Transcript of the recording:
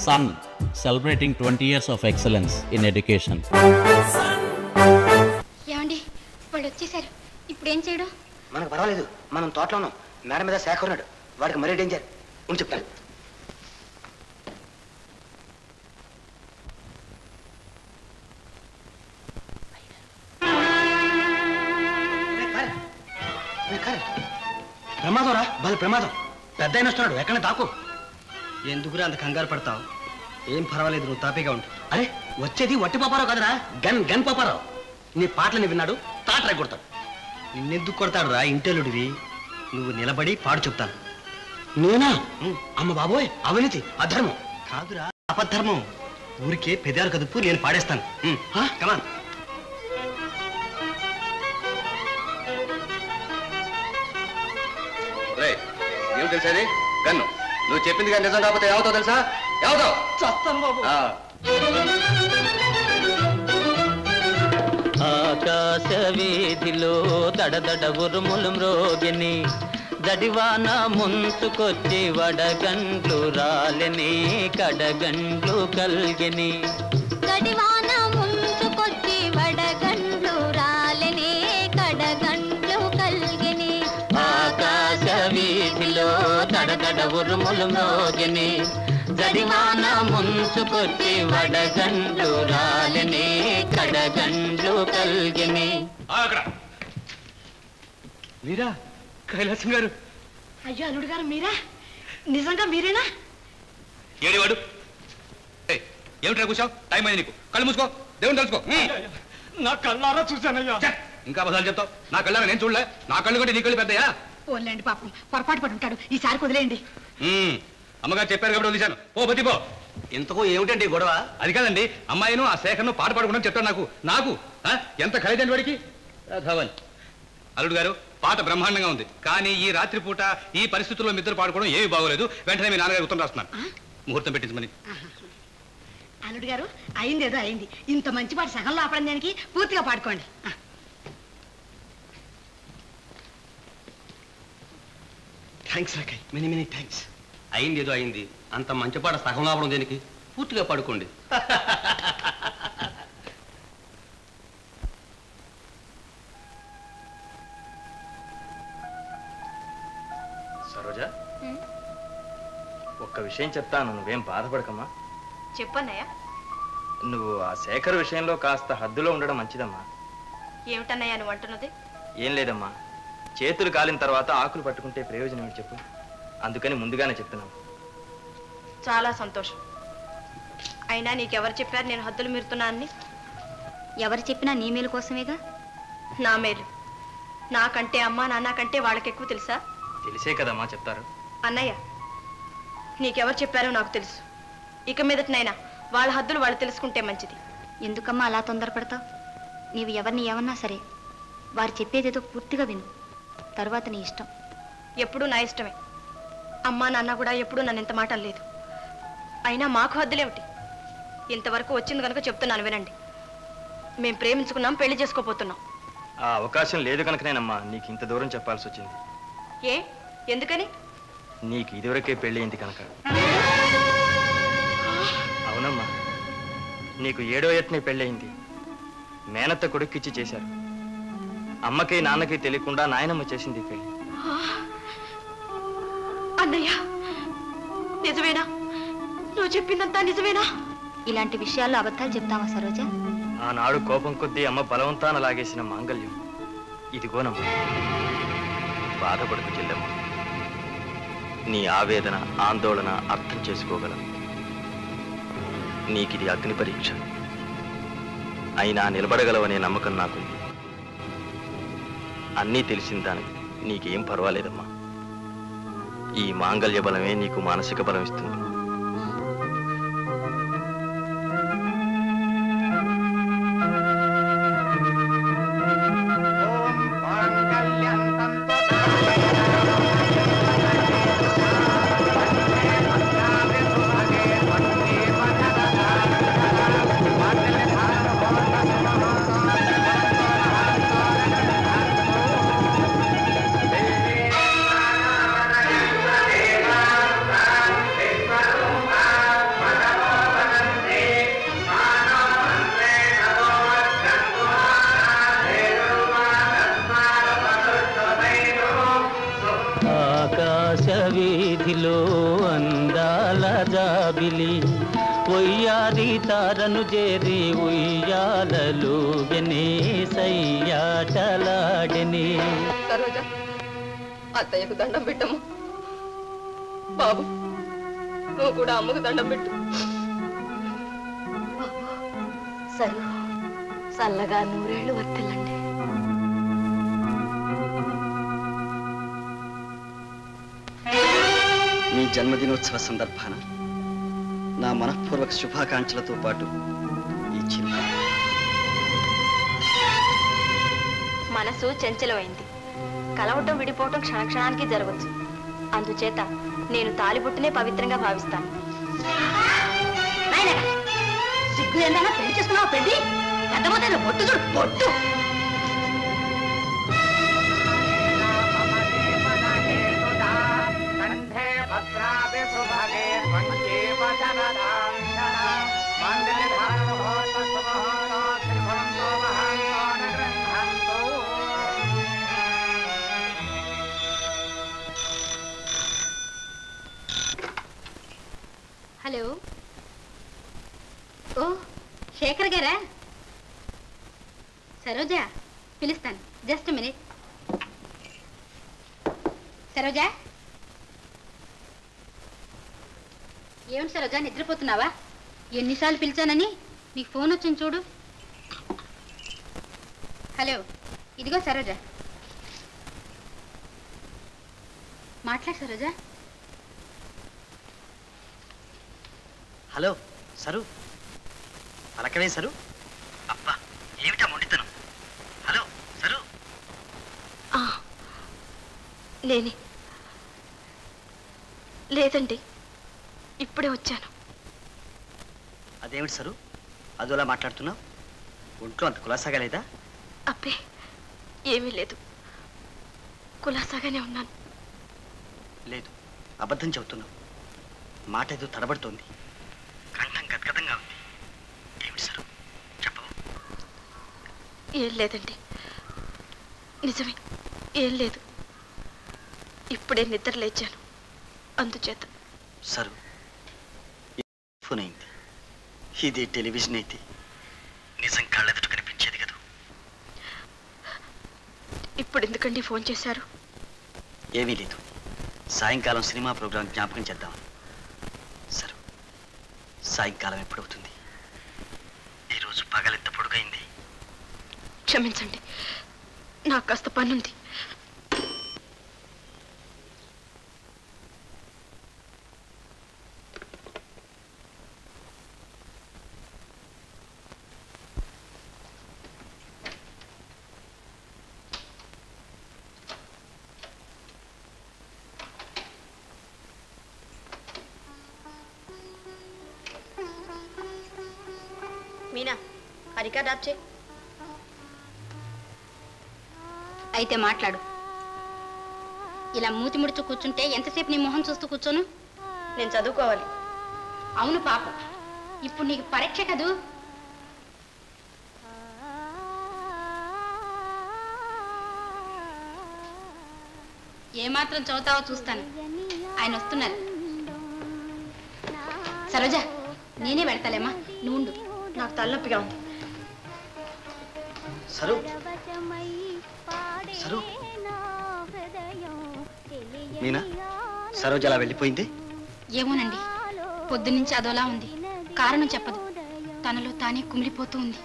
Sun, celebrating 20 years of excellence in education. ఏమండి వాళ్ళు వచ్చేసారు, ఇప్పుడు ఏం చేయడం? మనకు పర్వాలేదు, మనం తోటలో ఉన్నాం. మేడ మీద శాఖ ఉన్నాడు, వాడికి మరీ డేంజర్. ఉండి చెప్తాను. ప్రమాదం రా, బలి ప్రమాదం. పెద్ద అయిన వస్తున్నాడు, ఎక్కడ దాకు. ఎందుకురా అంత కంగారు పడతావు? ఏం పర్వాలేదు, నువ్వు తాపీగా ఉంటావు. అరే వచ్చేది వట్టి పాపారావు కదరా, గన్ పాపారావు. నీ పాటలని విన్నాడు, తాటరా కొడతాడు. నిన్నెందుకు కొడతాడు రా, ఇంటెలుడివి. నువ్వు నిలబడి పాడు చెప్తాను. నేనా? అమ్మ బాబోయ్, అవినీతి, అధర్మం. కాదురా, అపధర్మం. ఊరికే పెదారు కదుపు, నేను పాడేస్తాను. కమాన్. ఏం తెలిసేది? గన్ను. నువ్వు చెప్పింది కానీ నిజం కాకపోతే ఏమవుతావు తెలుసా? ఏమవుతావు? చస్తాను బాబు. ఆకాశ వీధిలో దడదడ ఉరుములు మ్రోగిని, దడివాన ముంచుకొచ్చి వడగండ్లు రాలని, కడగండ్లు కల్గిని. గడివాన ముంచుకొచ్చి వడగండ్లు రాలని, కడగండ్లు కల్గిని. ఆకాశ వీధిలో దడదడ ఉరుములు మ్రోగిని, దడివాన ముంచుకొచ్చి వడగండ్లు రాలని, కడగండ్లు కల్గిని. మీరా? కైలాసం గారు. అయ్యో అల్లుడు గారు, మీరా? నిజంగా మీరేనా? ఏడివాడు? ఏమిట్రా కూర్చోవు? టైం అయింది నీకు. కళ్ళు మూసుకో, దేవుని తెలుసుకో. నా కళ్ళారా చూశానయ్యా. ఇంకా అబద్ధాలు చెప్తావు. నా కళ్ళారా నేను చూడలే. నా కళ్ళు కంటే నీ కళ్ళు పెద్దయా? పోలేండి, పాపం పొరపాటు పడి ఉంటాడు. ఈసారి కుదిలేయండి. అమ్మగారు చెప్పారు కాబట్టి వదిలేశాను. ఓ బతి పో. ఇంతకు ఏమిటండి గొడవ? అది కాదండి, అమ్మాయిను ఆ శేఖర్ను పాట పాడుకుంటాను చెప్తాను. నాకు ఎంత ఖరీదండి వాడికి. ధవన్ అల్లుడు గారు, పాట బ్రహ్మాండంగా ఉంది, కానీ ఈ రాత్రిపూట ఈ పరిస్థితుల్లో మిద్దరు పాడుకోవడం ఏమీ బాగోలేదు. వెంటనే మీ నాన్నగారు ఉత్తరం రాస్తున్నాను, ముహూర్తం పెట్టించమని. అల్లుడు గారు, అయింది ఏదో అయింది. ఇంత మంచి పాట సగంలో ఆపడం దానికి పూర్తిగా పాడుకోండి. థ్యాంక్స్ రాకాయ్, మెనీ థ్యాంక్స్. అయింది ఏదో అయింది, అంత మంచి పాట సగం ఆపడం దేనికి? పూర్తిగా పడుకోండి. సరోజా, ఒక్క విషయం చెప్తాను, నువ్వేం బాధపడకమ్మా. చెప్పన్నయ్యా. నువ్వు ఆ శేఖర్ విషయంలో కాస్త హద్దులో ఉండడం మంచిదమ్మా. ఏమిటన్నయ్యా నువ్వు అంటున్నది? ఏం లేదమ్మా, చేతులు కాలిన తర్వాత ఆకులు పట్టుకుంటే ప్రయోజనం ఏంటి చెప్పు. అందుకని ముందుగానే చెప్తున్నావు. చాలా సంతోషం. అయినా నీకెవరు చెప్పారు నేను హద్దులు మీరుతున్నానని? ఎవరు చెప్పినా నీ మేలు కోసమేగా. నా మేలు నాకంటే అమ్మా నాన్న కంటే వాళ్ళకి ఎక్కువ తెలుసా? తెలిసే కదమ్మా చెప్తారు. అన్నయ్య, నీకెవరు చెప్పారో నాకు తెలుసు. ఇక మీదటినైనా వాళ్ళ హద్దులు వాళ్ళు తెలుసుకుంటే మంచిది. ఎందుకమ్మా అలా తొందరపడతావు? నీవు ఎవరిని ఏమన్నా సరే వారు చెప్పేదేదో పూర్తిగా విను, తరువాత నీ ఇష్టం. ఎప్పుడూ నా ఇష్టమే. అమ్మా నాన్న కూడా ఎప్పుడూ నన్ను ఇంత మాట లేదు. అయినా మాకు హద్దులేమిటి? ఇంతవరకు వచ్చింది కనుక చెప్తున్నాను వినండి. మేం ప్రేమించుకున్నాం, పెళ్లి చేసుకోపోతున్నాం. ఆ అవకాశం లేదు కనుకనేనమ్మా నీకు ఇంత దూరం చెప్పాల్సి వచ్చింది. ఏ ఎందుకని? నీకు ఇదివరకే పెళ్ళి అయింది కనుక. అవునమ్మా, నీకు 7వ ఏటనే పెళ్ళయింది. మేనత్త కొడుక్కిచ్చి చేశారు. అమ్మకి నాన్నకి తెలియకుండా నాయనమ్మ చేసింది పెళ్ళి. అన్నయ్య, నిజమేనా? నువ్వు చెప్పిందంతా నిజమేనా? ఇలాంటి విషయాల్లో అబద్ధాలు చెప్తావా సరోజ? ఆనాడు కోపం కొద్దీ అమ్మ బలవంతాన లాగేసిన మాంగళ్యం ఇదిగోనమ్మా. బాధపడుకు చెల్లెమ్మ, నీ ఆవేదన ఆందోళన అర్థం చేసుకోగలను. నీకిది అగ్ని పరీక్ష అయినా నిలబడగలవనే నమ్మకం నాకుంది. అన్నీ తెలిసిన దానికి నీకేం పర్వాలేదమ్మా. ఈ మాంగళ్య బలమే నీకు మానసిక బలం ఇస్తుంది. జాబిలి ఒయ్యారి తారను చేరి ఉయ్యాలలుగనే సయ్యాటలాడెనే. సరోజ, అత్తయ్యకు దండం పెట్టము. బాబు, నువ్వు కూడా అమ్మకు దండం పెట్టు. సరే, చల్లగా 100 ఏళ్ళు వర్తిల్లండి. మీ జన్మదినోత్సవ సందర్భాన నా మనఃపూర్వక శుభాకాంక్షలతో పాటు ఈ చిన్న మనసు చంచలమైంది. కలవటం విడిపోవటం క్షణక్షణానికి జరగవచ్చు. అందుచేత నేను తాలిబొట్టునే పవిత్రంగా భావిస్తాను. సిగ్గు ఏందన్నా పెళ్లి చేసుకున్నావు? పెళ్లి పెద్దపోతే బొట్టు చూడు, బొట్టు. హలో, ఓ శేఖర్ గారా? సరోజా, పిలుస్తాను. Just minute. సరోజా, ఏమిటి సరోజా, నిద్రపోతున్నావా? ఎన్నిసార్లు పిలిచానని నీకు ఫోన్ వచ్చింది చూడు. హలో, ఇదిగో సరోజా, మాట్లాడు సరోజా. హలో సరు, పలకవే సరు. అబ్బా, ఏమిటా మొండితనం? హలో సరు. నేనే. లేదండి, ఇప్పుడే వచ్చాను. అదేమిటి సరు, అదోలా మాట్లాడుతున్నావు? ఒంట్లో అంత కులాసాగా లేదా? అబ్బే, ఏమీ లేదు, కులాసాగానే ఉన్నాను. లేదు, అబద్ధం చెబుతున్నావు. మాట ఏదో తడబడుతోంది, కంఠం గద్గదంగా ఉంది. ఏమిటి సరు, చెప్పవు? ఏం లేదండి, నిజమే, ఏం లేదు. ఇప్పుడే నిద్ర లేచాను, అందుచేత. సరు, ఫోన్ అయింది. ఇది టెలివిజన్ అయితే నిజం కళ్ళెదుట కనిపించేది కదా. ఇప్పుడు ఎందుకండి ఫోన్ చేశారు? ఏమీ లేదు, సాయంకాలం సినిమా ప్రోగ్రాం జ్ఞాపకం చేద్దాం. సరు, సాయంకాలం ఎప్పుడవుతుంది? ఈరోజు పగలెంత పొడుగైంది? క్షమించండి, నాకు కాస్త పనుంది. మీనా, హరికా డాప్ చేయి. అయితే మాట్లాడు. ఇలా మూతి ముడుచు కూర్చుంటే ఎంతసేపు నీ మొహం చూస్తూ కూర్చోను? నేను చదువుకోవాలి. అవును పాప, ఇప్పుడు నీకు పరీక్ష కదూ. ఏమాత్రం చదువుతావో చూస్తాను. ఆయన వస్తున్నారు. సరోజా, నేనే పెడతాలేమ్మా, నువ్వు ఉండు. నాకు తలనొప్పిగా ఉంది. Sir, sir. మీనా, సరోజ అలా వెళ్ళిపోయింది? ఏమోనండి, పొద్దున్నుంచి అదోలా ఉంది. కారణం చెప్పదు. తనలో తానే కుమిలిపోతూ ఉంది.